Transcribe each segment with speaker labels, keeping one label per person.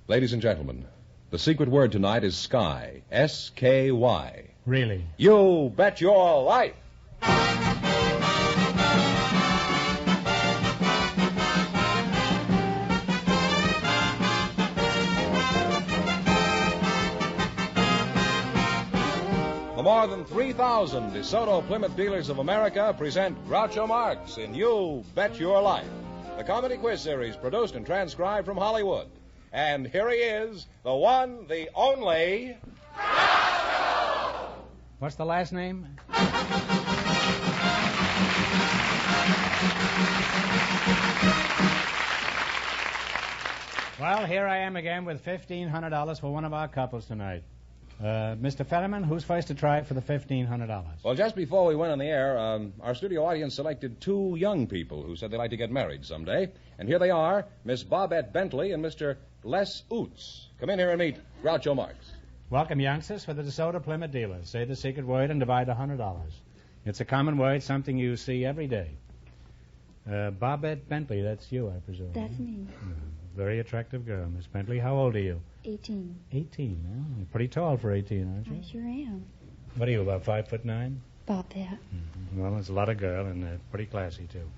Speaker 1: Ladies and gentlemen, the secret word tonight is Sky. S-K-Y.
Speaker 2: Really?
Speaker 1: You bet your life! The more than 3,000 DeSoto Plymouth dealers of America present Groucho Marx in You Bet Your Life, the comedy quiz series produced and transcribed from Hollywood. And here he is, the one, the only... Groucho!
Speaker 2: What's the last name? Well, here I am again with $1,500 for one of our couples tonight. Mr. Fetterman, who's first to try for the $1,500?
Speaker 1: Well, just before we went on the air, our studio audience selected two young people who said they'd like to get married someday. And here they are, Miss Bobette Bentley and Mr. Les Oots. Come in here and meet Groucho Marx.
Speaker 2: Welcome, youngsters, for the DeSoto Plymouth dealers. Say the secret word and divide $100. It's a common word, something you see every day. Bobette Bentley, that's you, I presume.
Speaker 3: That's me.
Speaker 2: Very attractive girl, Miss Bentley. How old are you?
Speaker 3: 18.
Speaker 2: 18, huh? You're pretty tall for 18, aren't you?
Speaker 3: I sure am.
Speaker 2: What are you, about 5'9"?
Speaker 3: About that.
Speaker 2: Mm-hmm. Well, it's a lot of girl and pretty classy, too.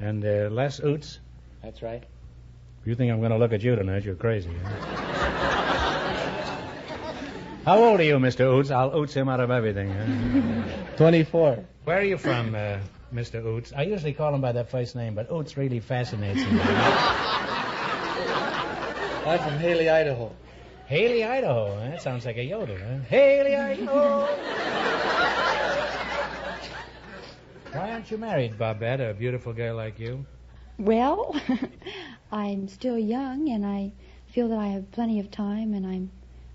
Speaker 2: And Les Oots?
Speaker 4: That's right.
Speaker 2: If you think I'm going to look at you tonight, you're crazy, huh? How old are you, Mr. Oots? I'll oots him out of everything, huh?
Speaker 4: 24.
Speaker 2: Where are you from, Mr. Oots? I usually call him by that first name, but Oots really fascinates me.
Speaker 4: I'm from Haley, Idaho.
Speaker 2: Haley, Idaho. That sounds like a yodel, huh? Haley, Idaho. Why aren't you married, Bobette, a beautiful girl like you?
Speaker 3: Well, I'm still young, and I feel that I have plenty of time, and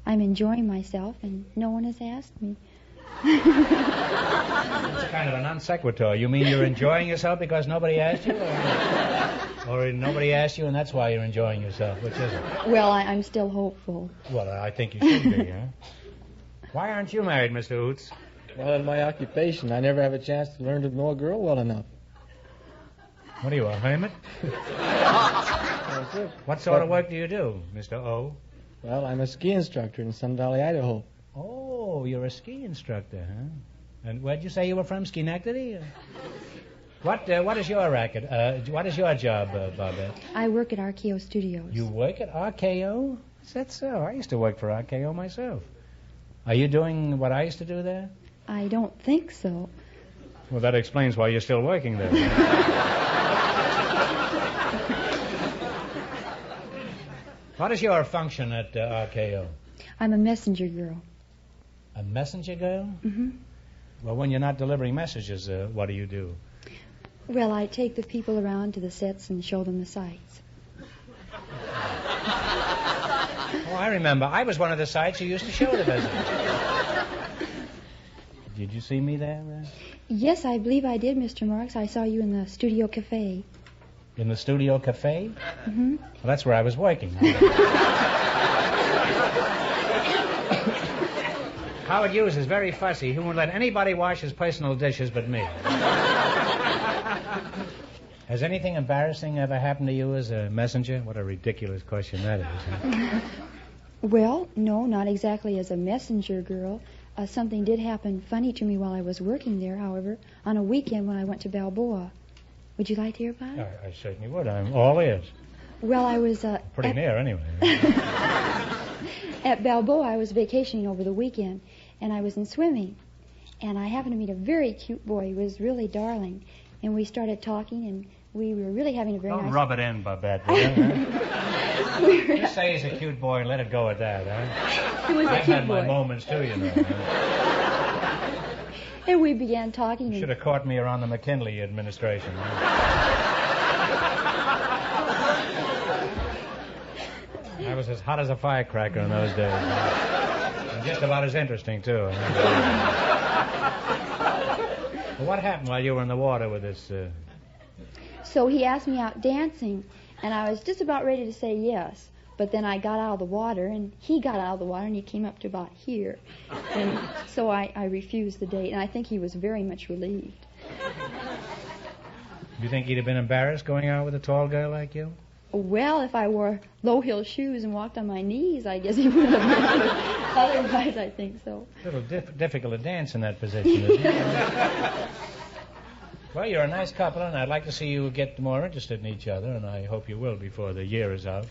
Speaker 3: I'm enjoying myself, and no one has asked me.
Speaker 2: It's kind of a non sequitur. You mean you're enjoying yourself because nobody asked you? Or nobody asked you and that's why you're enjoying yourself? Which is it?
Speaker 3: Well, I'm still hopeful.
Speaker 2: Well, I think you should be, huh? Why aren't you married, Mr. Oots?
Speaker 4: Well, in my occupation, I never have a chance to learn to know a girl well enough.
Speaker 2: What are you, a hermit?
Speaker 4: That's it.
Speaker 2: What sort of work do you do, Mr. O?
Speaker 4: Well, I'm a ski instructor in Sun Valley, Idaho.
Speaker 2: Oh, you're a ski instructor, huh? And where'd you say you were from, Schenectady? What is your racket? What is your job, Bobette?
Speaker 3: I work at RKO Studios.
Speaker 2: You work at RKO? Is that so? I used to work for RKO myself. Are you doing what I used to do there?
Speaker 3: I don't think so.
Speaker 2: Well, that explains why you're still working there. What is your function at RKO?
Speaker 3: I'm a messenger girl.
Speaker 2: A messenger girl?
Speaker 3: Mm-hmm.
Speaker 2: Well, when you're not delivering messages, what do you do?
Speaker 3: Well, I take the people around to the sets and show them the sights.
Speaker 2: Oh, I remember. I was one of the sights you used to show the visitors. Did you see me there?
Speaker 3: Yes, I believe I did, Mr. Marx. I saw you in the studio cafe.
Speaker 2: In the studio cafe?
Speaker 3: Mm-hmm.
Speaker 2: Well, that's where I was working. Howard Hughes is very fussy. He won't let anybody wash his personal dishes but me. Has anything embarrassing ever happened to you as a messenger? What a ridiculous question that is. Huh?
Speaker 3: Well, no, not exactly as a messenger girl. Something did happen funny to me while I was working there, however, on a weekend when I went to Balboa. Would you like to hear about it?
Speaker 2: I certainly would. I'm all ears.
Speaker 3: Well, I was...
Speaker 2: Pretty near, anyway.
Speaker 3: At Balboa, I was vacationing over the weekend, and I was in swimming. And I happened to meet a very cute boy. He was really darling. And we started talking, and we were really having a very
Speaker 2: Don't
Speaker 3: nice...
Speaker 2: rub it in, Babette. Just say he's a cute boy and let it go at that, huh?
Speaker 3: He was a
Speaker 2: I've
Speaker 3: cute
Speaker 2: had
Speaker 3: boy.
Speaker 2: my moments, too, you know.
Speaker 3: And we began talking.
Speaker 2: You should have caught me around the McKinley administration. I was as hot as a firecracker in those days. And just about as interesting, too. Well, what happened while you were in the water with this...
Speaker 3: So he asked me out dancing, and I was just about ready to say yes. But then I got out of the water, and he got out of the water, and he came up to about here. And so I refused the date, and I think he was very much relieved.
Speaker 2: Do you think he'd have been embarrassed going out with a tall girl like you?
Speaker 3: Well, if I wore low-heel shoes and walked on my knees, I guess he would have been. Otherwise, I think so.
Speaker 2: A little difficult to dance in that position, isn't it? Well, you're a nice couple, and I'd like to see you get more interested in each other, and I hope you will before the year is out.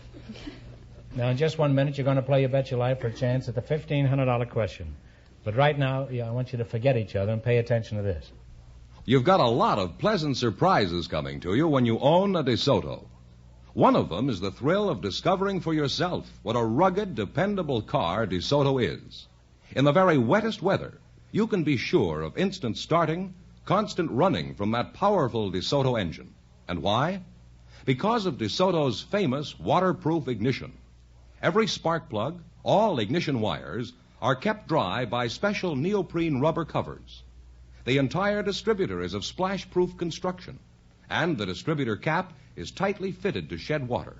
Speaker 2: Now, in just 1 minute, you're going to play You Bet Your Life for a chance at the $1,500 question. But right now, I want you to forget each other and pay attention to this.
Speaker 1: You've got a lot of pleasant surprises coming to you when you own a DeSoto. One of them is the thrill of discovering for yourself what a rugged, dependable car DeSoto is. In the very wettest weather, you can be sure of instant starting, constant running from that powerful DeSoto engine. And why? Because of DeSoto's famous waterproof ignition. Every spark plug, all ignition wires, are kept dry by special neoprene rubber covers. The entire distributor is of splash-proof construction, and the distributor cap is tightly fitted to shed water.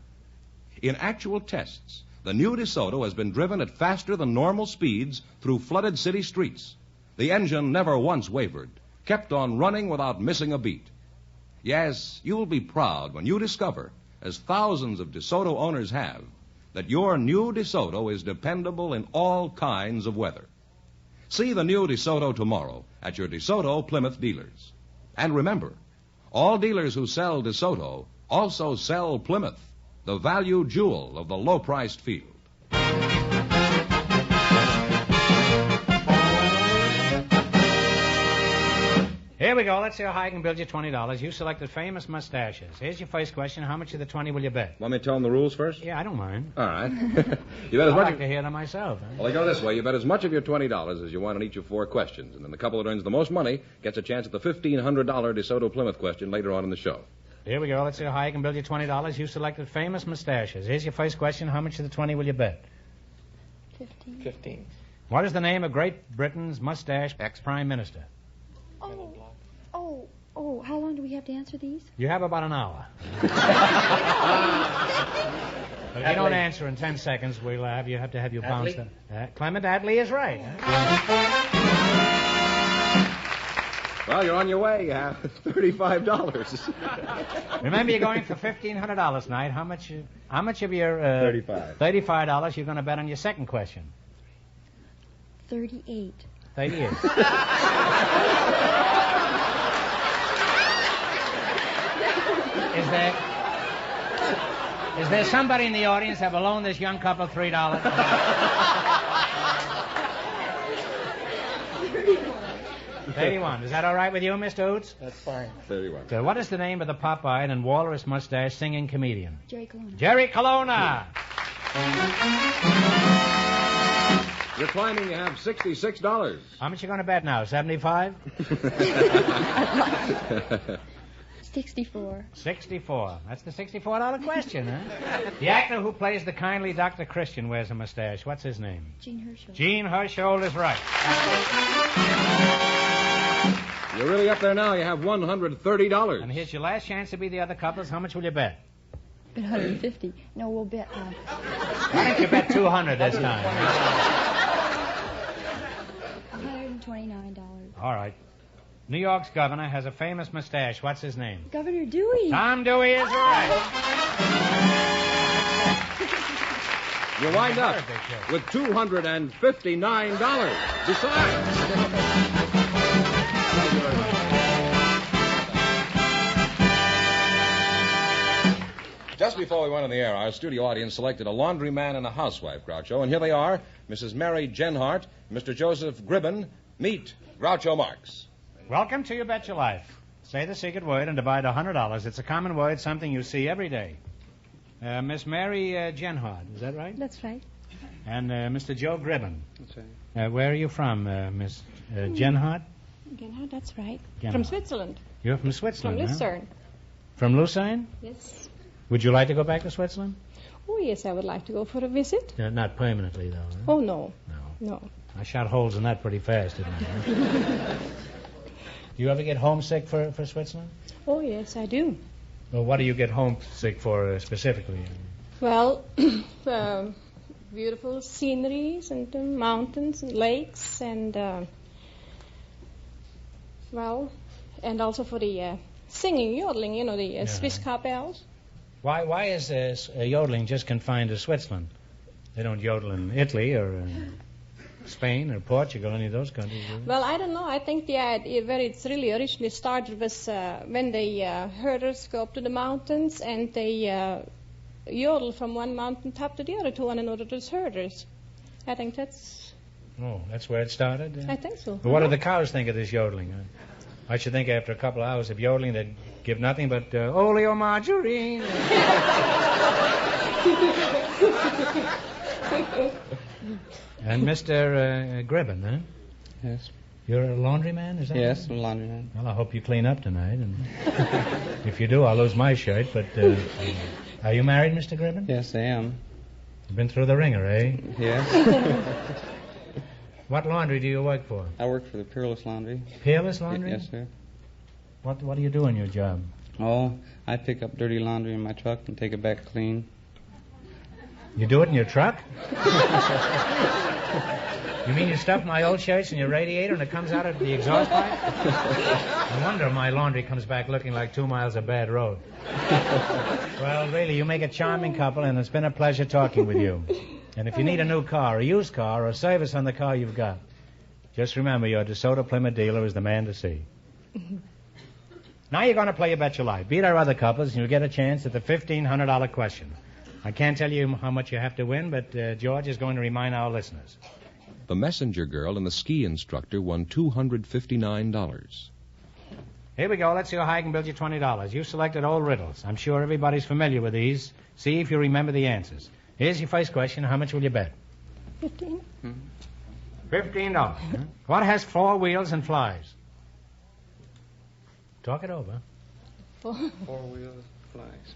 Speaker 1: In actual tests, the new DeSoto has been driven at faster than normal speeds through flooded city streets. The engine never once wavered, kept on running without missing a beat. Yes, you'll be proud when you discover, as thousands of DeSoto owners have, that your new DeSoto is dependable in all kinds of weather. See the new DeSoto tomorrow at your DeSoto Plymouth dealers. And remember, all dealers who sell DeSoto also sell Plymouth, the value jewel of the low-priced field.
Speaker 2: Here we go. Let's see how high I can build you $20. You selected famous mustaches. Here's your first question. How much of the 20 will you bet?
Speaker 1: Want me to tell them the rules first?
Speaker 2: Yeah, I don't mind.
Speaker 1: All right. You bet as
Speaker 2: I
Speaker 1: much.
Speaker 2: like to hear them myself. Huh?
Speaker 1: Well, they go this way. You bet as much of your $20 as you want on each of 4 questions. And then the couple that earns the most money gets a chance at the $1,500 DeSoto Plymouth question later on in the show.
Speaker 2: Here we go. Let's see how high I can build you $20. You selected famous mustaches. Here's your first question. How much of the 20 will you bet?
Speaker 4: 15.
Speaker 2: What is the name of Great Britain's mustache ex-prime minister?
Speaker 3: Oh, how long do we have to answer these?
Speaker 2: You have about an hour. But if you don't answer in 10 seconds, we'll have to have you bounced. Clement Attlee is right.
Speaker 1: Well, you're on your way. You have $35.
Speaker 2: Remember, you're going for $1,500 tonight. How much of your $35 you're going to bet on your second question?
Speaker 3: 38.
Speaker 2: 38. Is there somebody in the audience that will loan this young couple $3? 31. Is that all right with you, Mr. Oots?
Speaker 4: That's fine.
Speaker 1: 31.
Speaker 2: So what is the name of the pop-eyed and walrus mustache singing comedian?
Speaker 3: Jerry Colonna.
Speaker 2: Jerry Colonna.
Speaker 1: You're climbing. You have $66.
Speaker 2: How much you going to bet now? 75?
Speaker 3: 64.
Speaker 2: 64. That's the $64 question, huh? The actor who plays the kindly Dr. Christian wears a mustache. What's his name?
Speaker 3: Gene Herschel.
Speaker 2: Gene Herschel is right.
Speaker 1: You're really up there now. You have $130.
Speaker 2: And here's your last chance to be the other couples. How much will you bet?
Speaker 3: Bet 150. No, we'll bet.
Speaker 2: Why don't you bet 200 this time?
Speaker 3: $129.
Speaker 2: All right. New York's governor has a famous mustache. What's his name?
Speaker 3: Governor Dewey.
Speaker 2: Tom Dewey is right.
Speaker 1: You wind up with $259. Besides. Just before we went on the air, our studio audience selected a laundryman and a housewife, Groucho. And here they are, Mrs. Mary Genhart, Mr. Joseph Gribben. Meet Groucho Marx.
Speaker 2: Welcome to You Bet Your Life. Say the secret word and divide $100. It's a common word, something you see every day. Miss Mary Genhart, is that right?
Speaker 5: That's right.
Speaker 2: And Mr. Joe Gribben.
Speaker 4: That's right.
Speaker 2: Where are you from, Miss Genhart?
Speaker 5: Genhard, that's right.
Speaker 2: Genhart.
Speaker 5: From Switzerland.
Speaker 2: You're from Switzerland,
Speaker 5: From
Speaker 2: huh?
Speaker 5: Lucerne.
Speaker 2: From Lucerne?
Speaker 5: Yes.
Speaker 2: Would you like to go back to Switzerland?
Speaker 5: Oh, yes, I would like to go for a visit.
Speaker 2: Not permanently, though. Huh?
Speaker 5: Oh, no.
Speaker 2: No. I shot holes in that pretty fast, didn't I? Do you ever get homesick for Switzerland?
Speaker 5: Oh, yes, I do.
Speaker 2: Well, what do you get homesick for specifically?
Speaker 5: Well, beautiful sceneries and mountains and lakes and, and also for the singing, yodeling, the Swiss cowbells.
Speaker 2: Why is yodeling just confined to Switzerland? They don't yodel in Italy or Spain or Portugal, any of those countries, do they?
Speaker 5: Well, I don't know. I think the idea where it's really originally started was when the herders go up to the mountains and they yodel from one mountain top to the other to one another, those herders. I think that's...
Speaker 2: Oh, that's where it started?
Speaker 5: I think so.
Speaker 2: But what do the cows think of this yodeling? I should think after a couple of hours of yodeling they'd give nothing but oleomargarine. And Mr. Gribben, huh?
Speaker 4: Yes.
Speaker 2: You're a laundryman, is that
Speaker 4: Yes,
Speaker 2: right?
Speaker 4: I'm a laundryman.
Speaker 2: Well, I hope you clean up tonight. And if you do, I'll lose my shirt. But are you married, Mr. Gribben?
Speaker 4: Yes, I am.
Speaker 2: You've been through the ringer, eh?
Speaker 4: Yes.
Speaker 2: What laundry do you work for?
Speaker 4: I work for the Peerless Laundry.
Speaker 2: Peerless Laundry?
Speaker 4: Yes, sir.
Speaker 2: What do you do in your job?
Speaker 4: Oh, I pick up dirty laundry in my truck and take it back clean.
Speaker 2: You do it in your truck? You mean you stuff my old shirts in your radiator and it comes out of the exhaust pipe? No wonder my laundry comes back looking like 2 miles of bad road. Well, really, you make a charming couple, and it's been a pleasure talking with you. And if you need a new car, a used car, or a service on the car you've got, just remember your DeSoto Plymouth dealer is the man to see. Now you're going to play You Bet Your Life. Beat our other couples, and you'll get a chance at the $1,500 question. I can't tell you how much you have to win, but George is going to remind our listeners.
Speaker 1: The messenger girl and the ski instructor won $259.
Speaker 2: Here we go. Let's see how high I can build you $20. You selected old riddles. I'm sure everybody's familiar with these. See if you remember the answers. Here's your first question. How much will you bet?
Speaker 5: 15.
Speaker 2: $15. Huh? What has 4 wheels and flies? Talk it over.
Speaker 4: 4 wheels, flies.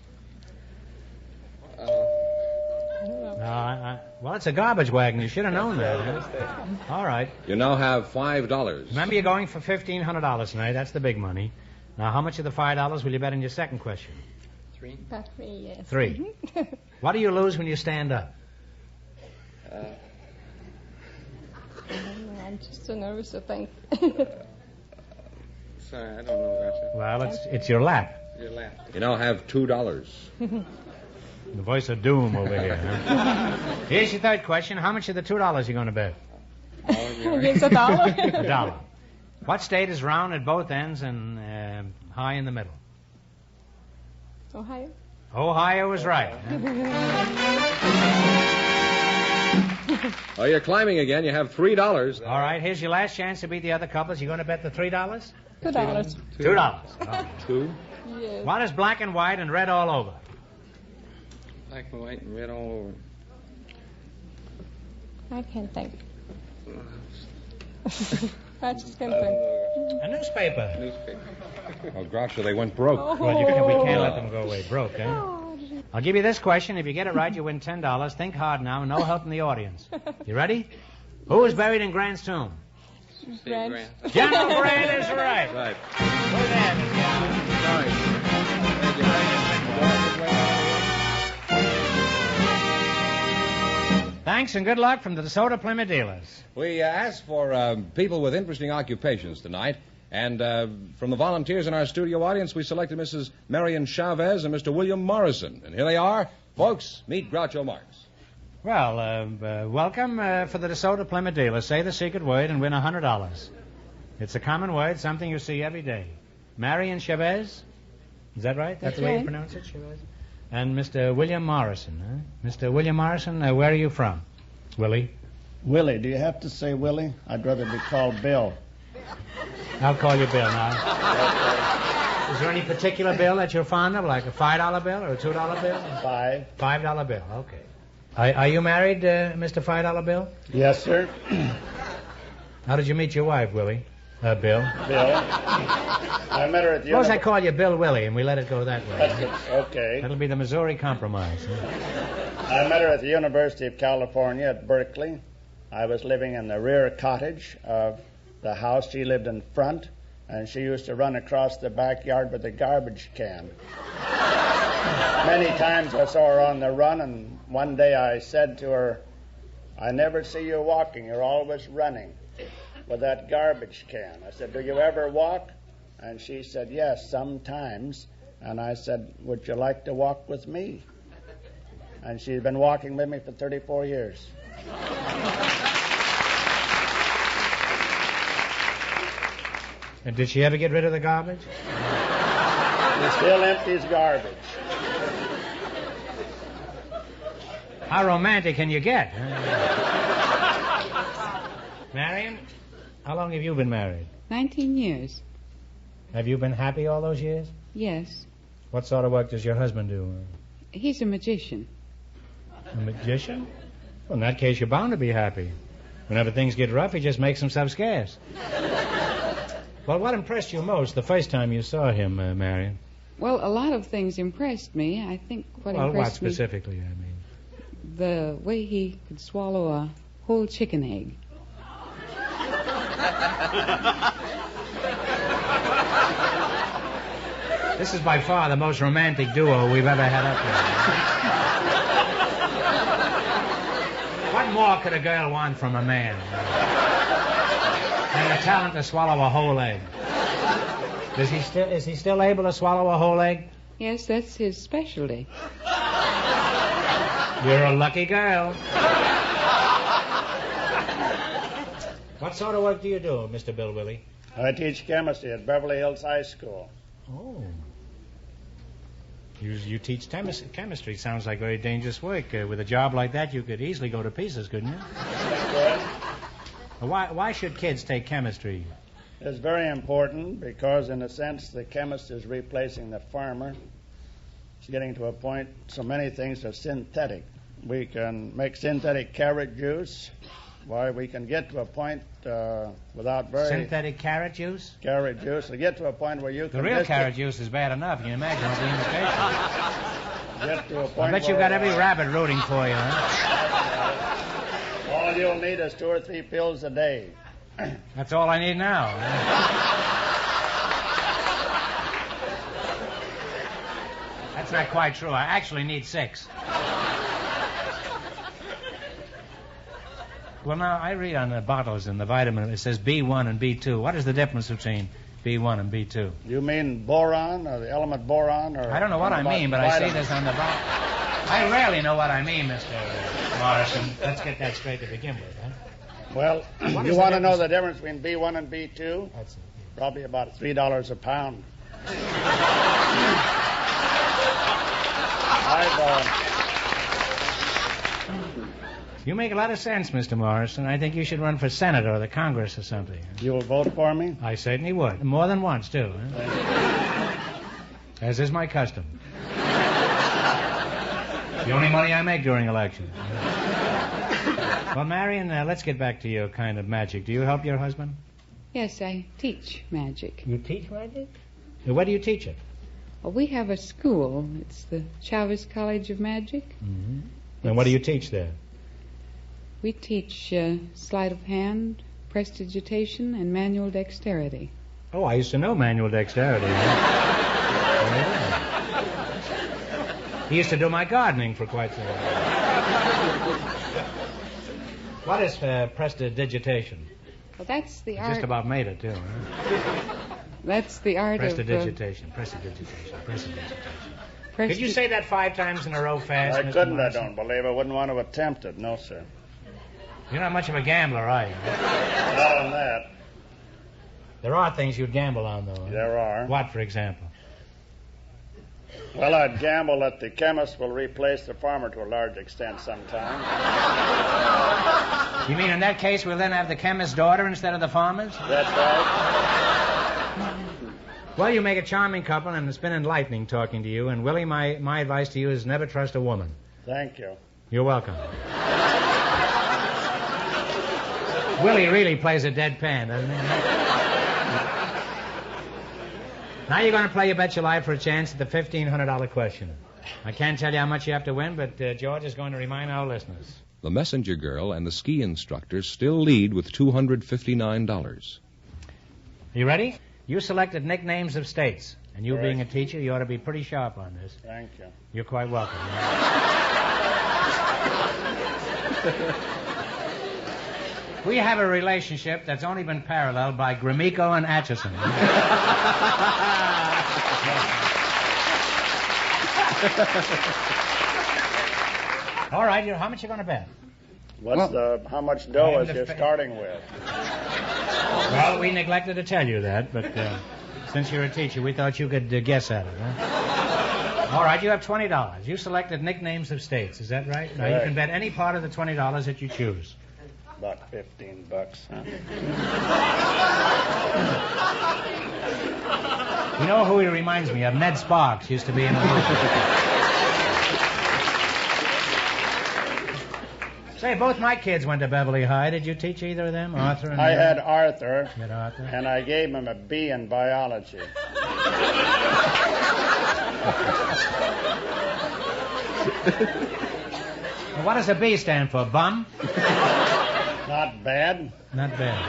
Speaker 2: Well, it's a garbage wagon. You should have known that. Huh? All right.
Speaker 1: You now have $5.
Speaker 2: Remember, you're going for $1,500 tonight. That's the big money. Now, how much of the $5 will you bet in your second question?
Speaker 4: 3.
Speaker 5: About 3, yes.
Speaker 2: 3. What do you lose when you stand up?
Speaker 5: I don't know. I'm just so nervous to think.
Speaker 4: Sorry, I don't know, Gotcha.
Speaker 2: Well, it's your lap.
Speaker 4: Your lap.
Speaker 1: You now have $2.
Speaker 2: The voice of doom over here. Huh? Here's your third question. How much of the $2 you going to bet?
Speaker 5: It's $1.
Speaker 2: $1. What state is round at both ends and high in the middle?
Speaker 5: Ohio.
Speaker 2: Ohio is right.
Speaker 1: Oh, you're climbing again. You have $3.
Speaker 2: All right, here's your last chance to beat the other couples. You going to bet the $3?
Speaker 5: $2.
Speaker 2: $2. Oh.
Speaker 1: 2.
Speaker 5: Yes.
Speaker 2: What is black and white and red all over?
Speaker 4: Black and white and red all over.
Speaker 5: I can't think. I just can't think.
Speaker 2: A newspaper.
Speaker 4: Newspaper.
Speaker 1: Oh, Groucho, they went broke.
Speaker 2: Well, we can't let them go away broke, eh? I'll give you this question. If you get it right, you win $10. Think hard now. No help from the audience. You ready? Who is buried in Grant's tomb?
Speaker 5: Grant.
Speaker 2: General Grant is right.
Speaker 1: Right.
Speaker 2: Who's that?
Speaker 1: Sorry. Thank you very much.
Speaker 2: Thanks and good luck from the DeSoto Plymouth dealers.
Speaker 1: We asked for people with interesting occupations tonight, and from the volunteers in our studio audience, we selected Mrs. Marion Chavez and Mr. William Morrison. And here they are. Folks, meet Groucho Marx.
Speaker 2: Well, welcome for the DeSoto Plymouth dealers. Say the secret word and win $100. It's a common word, something you see every day. Marion Chavez? Is that right? That's the way you pronounce it, Chavez? And Mr. William Morrison, huh? Mr. William Morrison, where are you from? Willie?
Speaker 6: Willie, do you have to say Willie? I'd rather be called Bill.
Speaker 2: I'll call you Bill now. Is there any particular bill that you're fond of, like a $5 bill or a $2 bill? $5 bill, okay. Are you married, Mr. $5 bill?
Speaker 6: Yes, sir.
Speaker 2: How did you meet your wife, Willie? Bill?
Speaker 6: Bill. I met her at the...
Speaker 2: Suppose I call you Bill Willie and we let it go that way.
Speaker 6: That's it. Okay.
Speaker 2: That'll be the Missouri Compromise.
Speaker 6: I met her at the University of California at Berkeley. I was living in the rear cottage of the house. She lived in front, and she used to run across the backyard with a garbage can. Many times I saw her on the run, and one day I said to her, I never see you walking. You're always running with that garbage can. I said, do you ever walk? And she said, yes, sometimes. And I said, would you like to walk with me? And she's been walking with me for 34 years.
Speaker 2: And did she ever get rid of the garbage?
Speaker 6: She still empties garbage.
Speaker 2: How romantic can you get? Marion, how long have you been married?
Speaker 7: 19 years.
Speaker 2: Have you been happy all those years?
Speaker 7: Yes.
Speaker 2: What sort of work does your husband do?
Speaker 7: He's a magician.
Speaker 2: A magician? Well, in that case, you're bound to be happy. Whenever things get rough, he just makes himself scarce. Well, what impressed you most the first time you saw him, Marion?
Speaker 7: Well, a lot of things impressed me. I think what impressed
Speaker 2: what specifically, I mean?
Speaker 7: The way he could swallow a whole chicken egg.
Speaker 2: This is by far the most romantic duo we've ever had up here. What more could a girl want from a man than the talent to swallow a whole egg? Is he still able to swallow a whole egg?
Speaker 7: Yes, that's his specialty.
Speaker 2: You're a lucky girl. What sort of work do you do, Mr. Bill Willie?
Speaker 6: I teach chemistry at Beverly Hills High School.
Speaker 2: Oh. You teach chemistry. Sounds like very dangerous work. With a job like that, you could easily go to pieces, couldn't you?
Speaker 6: Yes.
Speaker 2: Why should kids take chemistry?
Speaker 6: It's very important because, in a sense, the chemist is replacing the farmer. It's getting to a point, so many things are synthetic. We can make synthetic carrot juice. Why, we can get to a point without very...
Speaker 2: Synthetic carrot juice?
Speaker 6: Carrot juice. To get to a point where you can...
Speaker 2: The real carrot juice is bad enough. Can you imagine the imitation?
Speaker 6: Get to a point
Speaker 2: I bet you've got every rabbit rooting for you, huh?
Speaker 6: All you'll need is 2 or 3 pills a day.
Speaker 2: That's all I need now. That's not quite true. I actually need 6. Well, now, I read on the bottles in the vitamin, it says B1 and B2. What is the difference between B1 and B2?
Speaker 6: You mean boron, or the element boron? Or
Speaker 2: I don't know what I mean, but I see this on the bottle. I rarely know what I mean, Mr. Morrison. Let's get that straight to begin with, huh?
Speaker 6: Well, you want to know the difference between B1 and B2?
Speaker 2: That's
Speaker 6: probably about $3 a pound.
Speaker 2: You make a lot of sense, Mr. Morrison. I think you should run for Senate or the Congress or something.
Speaker 6: You will vote for me?
Speaker 2: I certainly would. More than once, too. Huh? As is my custom. The only money I make during elections. Well, Marion, let's get back to your kind of magic. Do you help your husband?
Speaker 7: Yes, I teach magic.
Speaker 2: You teach magic? Where do you teach it?
Speaker 7: Well, we have a school. It's the Chavez College of Magic.
Speaker 2: Mm-hmm. And what do you teach there?
Speaker 7: We teach sleight of hand, prestidigitation, and manual dexterity.
Speaker 2: Oh, I used to know manual dexterity. Yeah. He used to do my gardening for quite some time. What is prestidigitation?
Speaker 7: Well, that's the art...
Speaker 2: Just about made it, too, huh?
Speaker 7: That's the art
Speaker 2: prestidigitation. Could you say that 5 times in a row fast,
Speaker 6: I
Speaker 2: Mr.
Speaker 6: couldn't,
Speaker 2: Morrison?
Speaker 6: I don't believe. I wouldn't want to attempt it. No, sir.
Speaker 2: You're not much of a gambler, are you?
Speaker 6: Not on that.
Speaker 2: There are things you'd gamble on, though. Huh?
Speaker 6: There are.
Speaker 2: What, for example?
Speaker 6: Well, I'd gamble that the chemist will replace the farmer to a large extent sometime.
Speaker 2: You mean in that case we'll then have the chemist's daughter instead of the farmer's?
Speaker 6: That's right.
Speaker 2: Well, you make a charming couple, and it's been enlightening talking to you. And, Willie, my advice to you is never trust a woman.
Speaker 6: Thank you.
Speaker 2: You're welcome. Willie really plays a deadpan, doesn't he? Now you're going to play You Bet Your Life for a chance at the $1,500 question. I can't tell you how much you have to win, but George is going to remind our listeners.
Speaker 1: The messenger girl and the ski instructor still lead with $259.
Speaker 2: You ready? You selected nicknames of states, and you
Speaker 6: Right.
Speaker 2: being a teacher, you ought to be pretty sharp on this.
Speaker 6: Thank you.
Speaker 2: You're quite welcome. We have a relationship that's only been paralleled by Gromyko and Atchison. All right, how much you going to bet?
Speaker 6: How much dough is you starting with?
Speaker 2: Well, we neglected to tell you that, but since you're a teacher, we thought you could guess at it, huh? All right, you have $20. You selected nicknames of states, is that right? Now, you can bet any part of the $20 that you choose.
Speaker 6: About $15, huh?
Speaker 2: You know who he reminds me of? Ned Sparks used to be in the movie. Say, both my kids went to Beverly High. Did you teach either of them, Arthur and
Speaker 6: I had Arthur,
Speaker 2: You had Arthur?
Speaker 6: and I gave him a B in biology.
Speaker 2: What does a B stand for? Bum?
Speaker 6: Not bad.
Speaker 2: Not bad.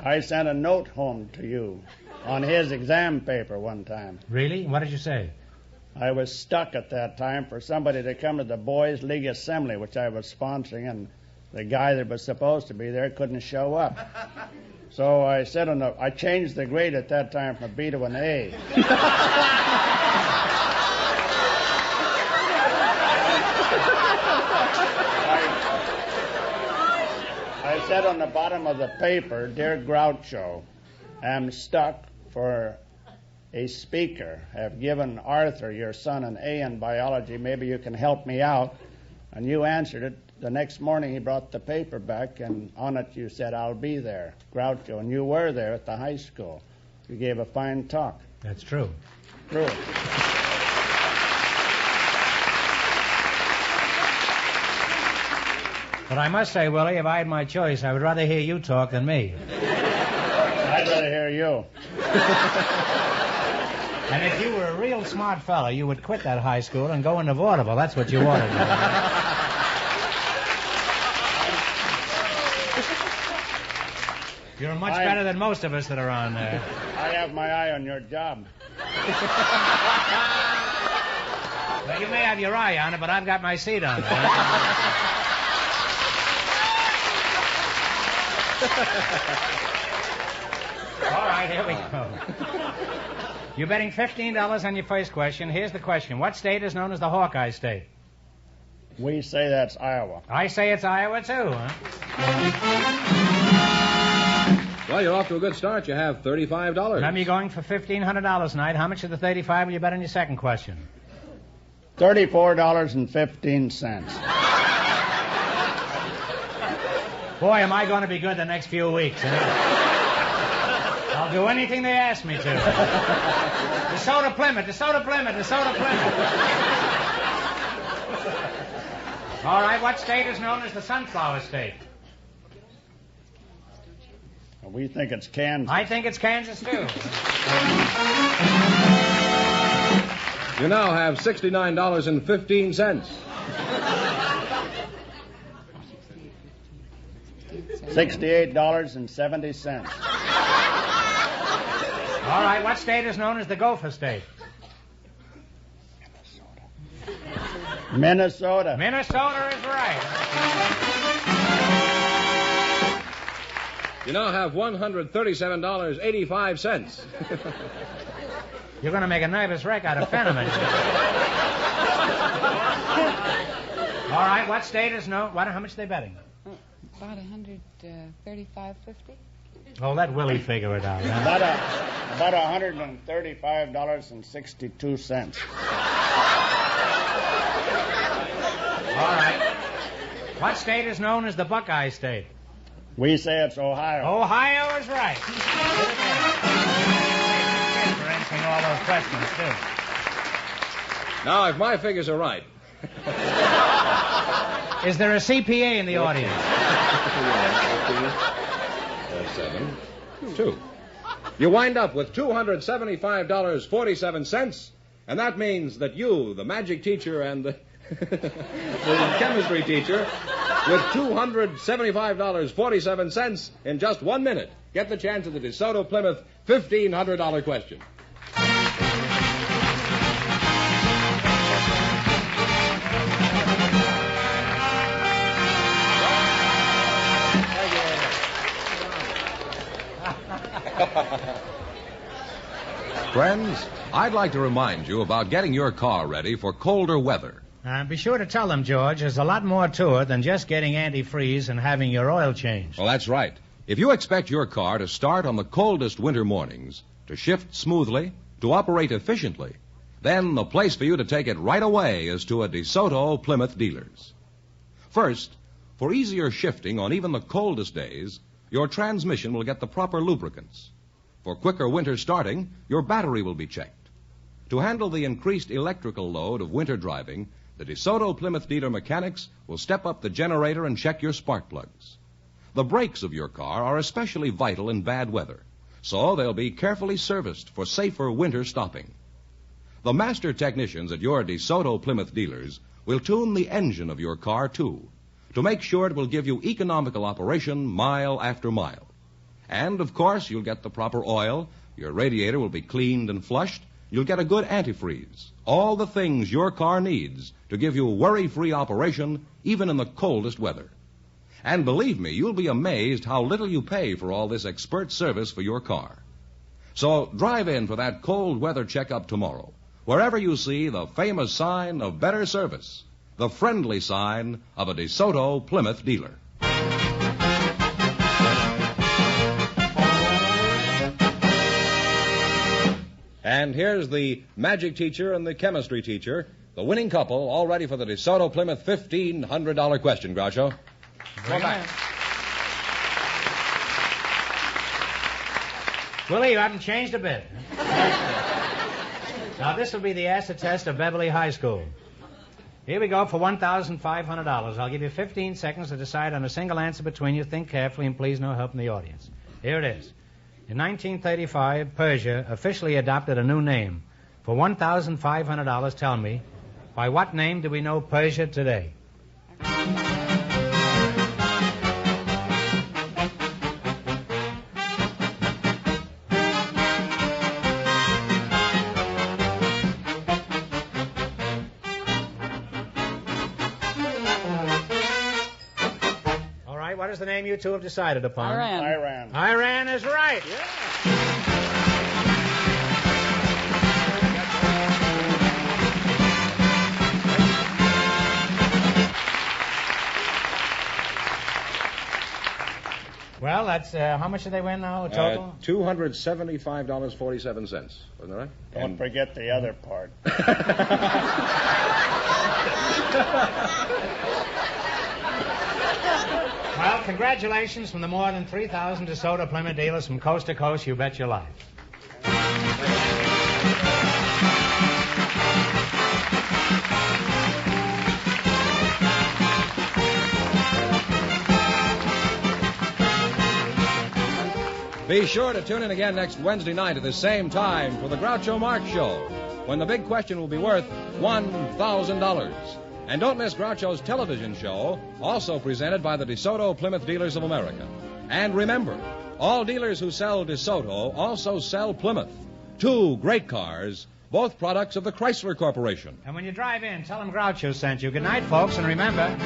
Speaker 6: I sent a note home to you on his exam paper one time.
Speaker 2: Really? What did you say?
Speaker 6: I was stuck at that time for somebody to come to the Boys' League Assembly, which I was sponsoring, and the guy that was supposed to be there couldn't show up. So I said I changed the grade at that time from a B to an A. I said on the bottom of the paper, "Dear Groucho, am stuck for a speaker. Have given Arthur, your son, an A in biology. Maybe you can help me out." And you answered it. The next morning he brought the paper back, and on it you said, "I'll be there, Groucho." And you were there at the high school. You gave a fine talk.
Speaker 2: That's true.
Speaker 6: True.
Speaker 2: But I must say, Willie, if I had my choice, I would rather hear you talk than me.
Speaker 6: I'd rather hear you.
Speaker 2: And if you were a real smart fella, you would quit that high school and go into vaudeville. That's what you wanted. You're much better than most of us that are on there.
Speaker 6: I have my eye on your job.
Speaker 2: Well, you may have your eye on it, but I've got my seat on it. All right, here we go. You're betting $15 on your first question. Here's the question. What state is known as the Hawkeye State?
Speaker 6: We say that's Iowa.
Speaker 2: I say it's Iowa, too, huh?
Speaker 1: Well, you're off to a good start. You have $35.
Speaker 2: Remember, you're going for $1,500 tonight. How much of the $35 will you bet on your second question?
Speaker 6: $34.15.
Speaker 2: Boy, am I going to be good the next few weeks. I'll do anything they ask me to. DeSoto Plymouth, DeSoto Plymouth, DeSoto Plymouth. All right, what state is known as the Sunflower State?
Speaker 6: We think it's Kansas.
Speaker 2: I think it's Kansas, too.
Speaker 1: You now have $69.15.
Speaker 6: $68.70.
Speaker 2: All right, what state is known as the Gopher State?
Speaker 6: Minnesota.
Speaker 2: Minnesota is right.
Speaker 1: You now have $137.85.
Speaker 2: You're going to make a nervous wreck out of Fenneman. All right, what state is known... How much are they betting?
Speaker 7: About $135.50.
Speaker 2: Oh, let Willie figure it out. Huh?
Speaker 6: About $135.62.
Speaker 2: All right. What state is known as the Buckeye State?
Speaker 6: We say it's Ohio.
Speaker 2: Ohio is right. For answering all those questions, too.
Speaker 1: Now, if my figures are right...
Speaker 2: Is there a CPA in the audience?
Speaker 1: 7, 2. You wind up with $275.47, and that means that you, the magic teacher and the chemistry teacher, with $275.47 in just 1 minute, get the chance of the DeSoto Plymouth $1,500 question.
Speaker 8: Friends,
Speaker 1: I'd like to remind you about getting your car ready for colder weather.
Speaker 2: Be sure to tell them, George, there's a lot more to it than just getting antifreeze and having your oil changed.
Speaker 1: Well, that's right. If you expect your car to start on the coldest winter mornings, to shift smoothly, to operate efficiently, then the place for you to take it right away is to a DeSoto Plymouth dealers. First, for easier shifting on even the coldest days, your transmission will get the proper lubricants. For quicker winter starting, your battery will be checked. To handle the increased electrical load of winter driving, the DeSoto Plymouth dealer mechanics will step up the generator and check your spark plugs. The brakes of your car are especially vital in bad weather, so they'll be carefully serviced for safer winter stopping. The master technicians at your DeSoto Plymouth dealers will tune the engine of your car, too, to make sure it will give you economical operation mile after mile. And, of course, you'll get the proper oil, your radiator will be cleaned and flushed, you'll get a good antifreeze, all the things your car needs to give you worry-free operation even in the coldest weather. And believe me, you'll be amazed how little you pay for all this expert service for your car. So drive in for that cold weather checkup tomorrow, wherever you see the famous sign of better service, the friendly sign of a DeSoto Plymouth dealer. And here's the magic teacher and the chemistry teacher, the winning couple, all ready for the DeSoto Plymouth $1,500 question, Groucho. Come back.
Speaker 2: Willie, you haven't changed a bit. Now, this will be the acid test of Beverly High School. Here we go for $1,500. I'll give you 15 seconds to decide on a single answer between you. Think carefully, and please no help from the audience. Here it is. In 1935, Persia officially adopted a new name. For $1,500, tell me, by what name do we know Persia today? What is the name you two have decided upon?
Speaker 7: Iran.
Speaker 2: Iran is right.
Speaker 7: Yeah.
Speaker 2: Well, that's how much did they win now, total?
Speaker 1: $275.47, wasn't that right?
Speaker 6: Don't forget the other part.
Speaker 2: Well, congratulations from the more than 3,000 DeSoto Plymouth dealers from coast to coast. You bet your life.
Speaker 1: Be sure to tune in again next Wednesday night at the same time for the Groucho Marx Show, when the big question will be worth $1,000. And don't miss Groucho's television show, also presented by the DeSoto Plymouth Dealers of America. And remember, all dealers who sell DeSoto also sell Plymouth. Two great cars, both products of the Chrysler Corporation.
Speaker 2: And when you drive in, tell them Groucho sent you. Good night, folks, and remember,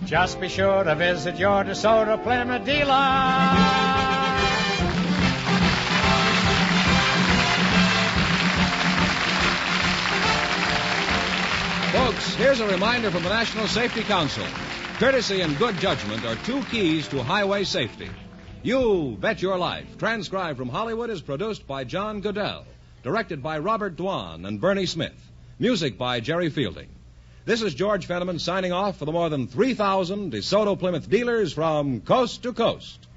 Speaker 2: just be sure to visit your DeSoto Plymouth dealer.
Speaker 1: Folks, here's a reminder from the National Safety Council. Courtesy and good judgment are two keys to highway safety. You Bet Your Life, transcribed from Hollywood, is produced by John Goodell, directed by Robert Dwan and Bernie Smith, music by Jerry Fielding. This is George Fenneman signing off for the more than 3,000 DeSoto Plymouth dealers from coast to coast.